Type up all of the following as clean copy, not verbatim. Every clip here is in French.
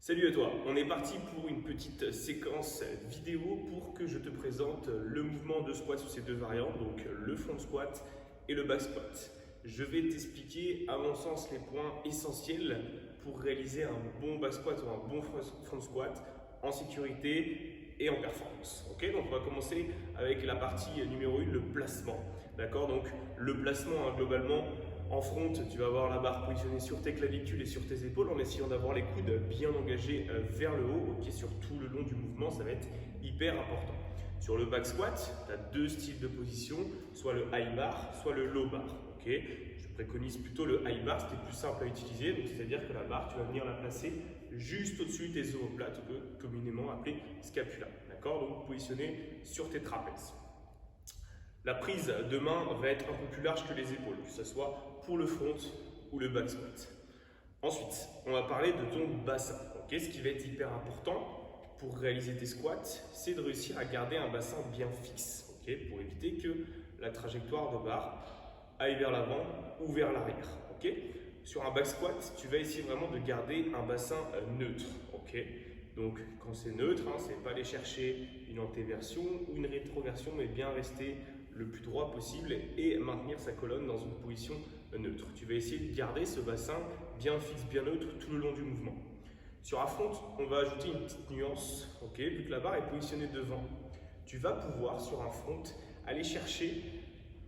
Salut à toi, on est parti pour une petite séquence vidéo pour que je te présente le mouvement de squat sous ces deux variantes, donc le front squat et le back squat. Je vais t'expliquer à mon sens les points essentiels pour réaliser un bon back squat ou un bon front squat en sécurité et en performance. Ok, donc on va commencer avec la partie numéro 1, le placement. D'accord, donc le placement globalement. En front, tu vas avoir la barre positionnée sur tes clavicules et sur tes épaules en essayant d'avoir les coudes bien engagés vers le haut, okay, sur tout le long du mouvement, ça va être hyper important. Sur le back squat, tu as deux styles de position, soit le high bar, soit le low bar. Okay, je préconise plutôt le high bar, c'était plus simple à utiliser, c'est-à-dire que la barre, tu vas venir la placer juste au-dessus des omoplates, communément appelée scapula. D'accord, donc positionné sur tes trapèzes. La prise de main va être un peu plus large que les épaules, que ce soit pour le front ou le back squat. Ensuite, on va parler de ton bassin. Okay, ce qui va être hyper important pour réaliser tes squats, c'est de réussir à garder un bassin bien fixe, okay, pour éviter que la trajectoire de barre aille vers l'avant ou vers l'arrière. Okay. Sur un back squat, tu vas essayer vraiment de garder un bassin neutre. Okay. Donc quand c'est neutre, c'est pas aller chercher une antéversion ou une rétroversion, mais bien rester le plus droit possible et maintenir sa colonne dans une position neutre. Tu vas essayer de garder ce bassin bien fixe, bien neutre tout le long du mouvement. Sur un front, on va ajouter une petite nuance, okay, vu que la barre est positionnée devant. Tu vas pouvoir, sur un front, aller chercher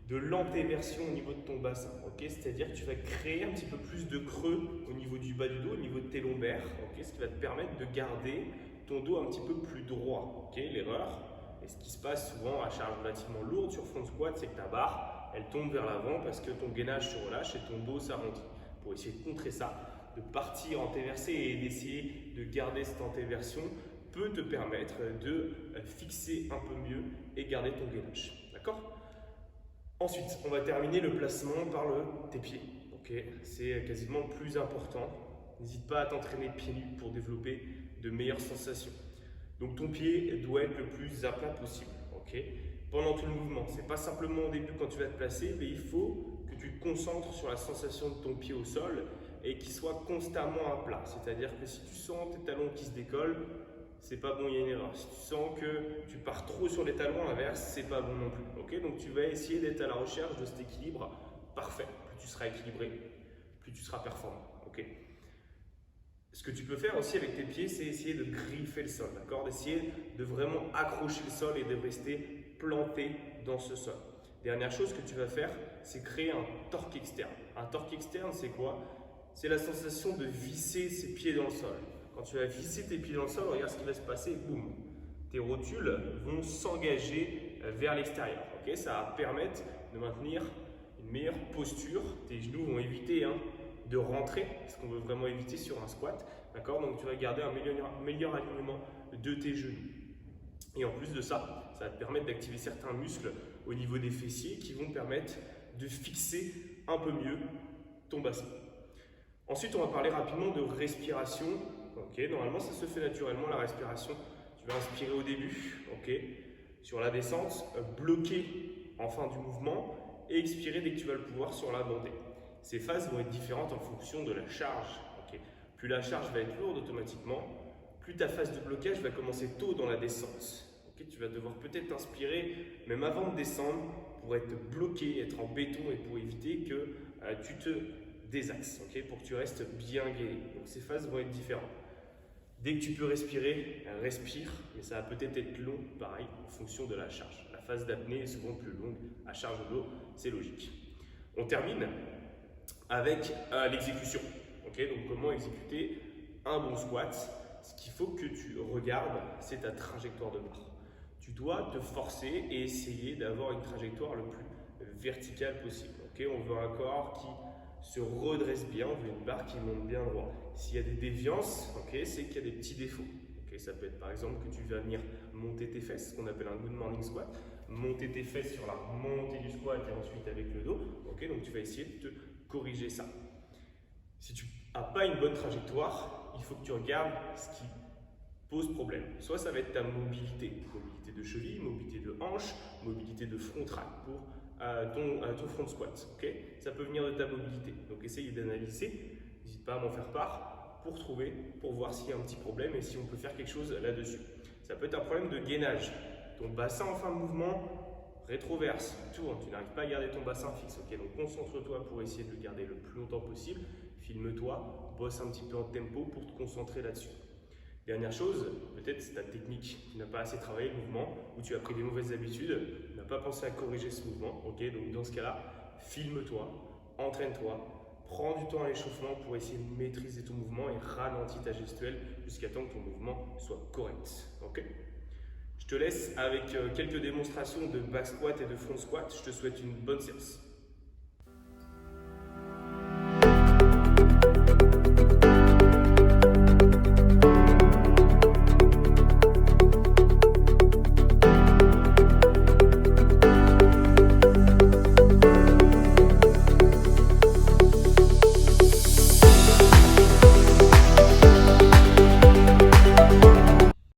de l'antéversion au niveau de ton bassin, okay, c'est-à-dire que tu vas créer un petit peu plus de creux au niveau du bas du dos, au niveau de tes lombaires, okay, ce qui va te permettre de garder ton dos un petit peu plus droit. Okay. L'erreur, et ce qui se passe souvent à charge relativement lourde sur front squat, c'est que ta barre, elle tombe vers l'avant parce que ton gainage se relâche et ton dos s'arrondit. Pour essayer de contrer ça, de partir antéversé et d'essayer de garder cette antéversion peut te permettre de fixer un peu mieux et garder ton gainage. D'accord ? Ensuite, on va terminer le placement par tes pieds. Okay, c'est quasiment le plus important. N'hésite pas à t'entraîner pieds nus pour développer de meilleures sensations. Donc ton pied doit être le plus à plat possible, okay, pendant tout le mouvement. Ce n'est pas simplement au début quand tu vas te placer, mais il faut que tu te concentres sur la sensation de ton pied au sol et qu'il soit constamment à plat. C'est-à-dire que si tu sens tes talons qui se décollent, c'est pas bon, il y a une erreur. Si tu sens que tu pars trop sur les talons, à l'inverse, c'est pas bon non plus. Okay, donc tu vas essayer d'être à la recherche de cet équilibre parfait. Plus tu seras équilibré, plus tu seras performant. Okay. Ce que tu peux faire aussi avec tes pieds, c'est essayer de griffer le sol, d'accord, d'essayer de vraiment accrocher le sol et de rester planté dans ce sol. Dernière chose que tu vas faire, c'est créer un torque externe. Un torque externe, c'est quoi? C'est la sensation de visser ses pieds dans le sol. Quand tu vas visser tes pieds dans le sol, regarde ce qui va se passer, boum, tes rotules vont s'engager vers l'extérieur. Okay, ça va permettre de maintenir une meilleure posture. Tes genoux vont éviter de rentrer, ce qu'on veut vraiment éviter sur un squat. D'accord, donc tu vas garder un meilleur alignement de tes genoux. Et en plus de ça, ça va te permettre d'activer certains muscles au niveau des fessiers qui vont permettre de fixer un peu mieux ton bassin. Ensuite, on va parler rapidement de respiration. Okay, normalement, ça se fait naturellement, la respiration. Tu vas inspirer au début, okay, sur la descente, bloquer en fin du mouvement et expirer dès que tu vas le pouvoir sur la montée. Ces phases vont être différentes en fonction de la charge. Okay. Plus la charge va être lourde automatiquement, plus ta phase de blocage va commencer tôt dans la descente. Okay. Tu vas devoir peut-être inspirer même avant de descendre pour être bloqué, être en béton et pour éviter que tu te désaxes, okay, pour que tu restes bien gainé. Donc ces phases vont être différentes. Dès que tu peux respirer, respire, mais ça va peut-être être long, pareil, en fonction de la charge. La phase d'apnée est souvent plus longue à charge de l'eau, c'est logique. On termine avec l'exécution. Okay, donc comment exécuter un bon squat? Ce qu'il faut que tu regardes, c'est ta trajectoire de barre. Tu dois te forcer et essayer d'avoir une trajectoire le plus verticale possible. Okay, on veut un corps qui se redresse bien, on veut une barre qui monte bien droit. S'il y a des déviances, okay, c'est qu'il y a des petits défauts. Okay, ça peut être par exemple que tu vas venir monter tes fesses, ce qu'on appelle un good morning squat, monter tes fesses sur la montée du squat et ensuite avec le dos. Okay, donc tu vas essayer de te corriger ça. Si tu n'as pas une bonne trajectoire, il faut que tu regardes ce qui pose problème. Soit ça va être ta mobilité de cheville, mobilité de hanche, mobilité de front rack pour ton front squat. Okay, ça peut venir de ta mobilité. Donc essaye d'analyser, n'hésite pas à m'en faire part pour voir s'il y a un petit problème et si on peut faire quelque chose là-dessus. Ça peut être un problème de gainage. Ton bassin en fin de mouvement rétroverse, tourne, tu n'arrives pas à garder ton bassin fixe. Ok, donc concentre-toi pour essayer de le garder le plus longtemps possible. Filme-toi, bosse un petit peu en tempo pour te concentrer là-dessus. Dernière chose, peut-être c'est ta technique. Tu n'as pas assez travaillé le mouvement ou tu as pris des mauvaises habitudes, tu n'as pas pensé à corriger ce mouvement. Ok, donc dans ce cas-là, filme-toi, entraîne-toi, prends du temps à l'échauffement pour essayer de maîtriser ton mouvement et ralentis ta gestuelle jusqu'à temps que ton mouvement soit correct. Ok? Je te laisse avec quelques démonstrations de back squat et de front squat. Je te souhaite une bonne séance.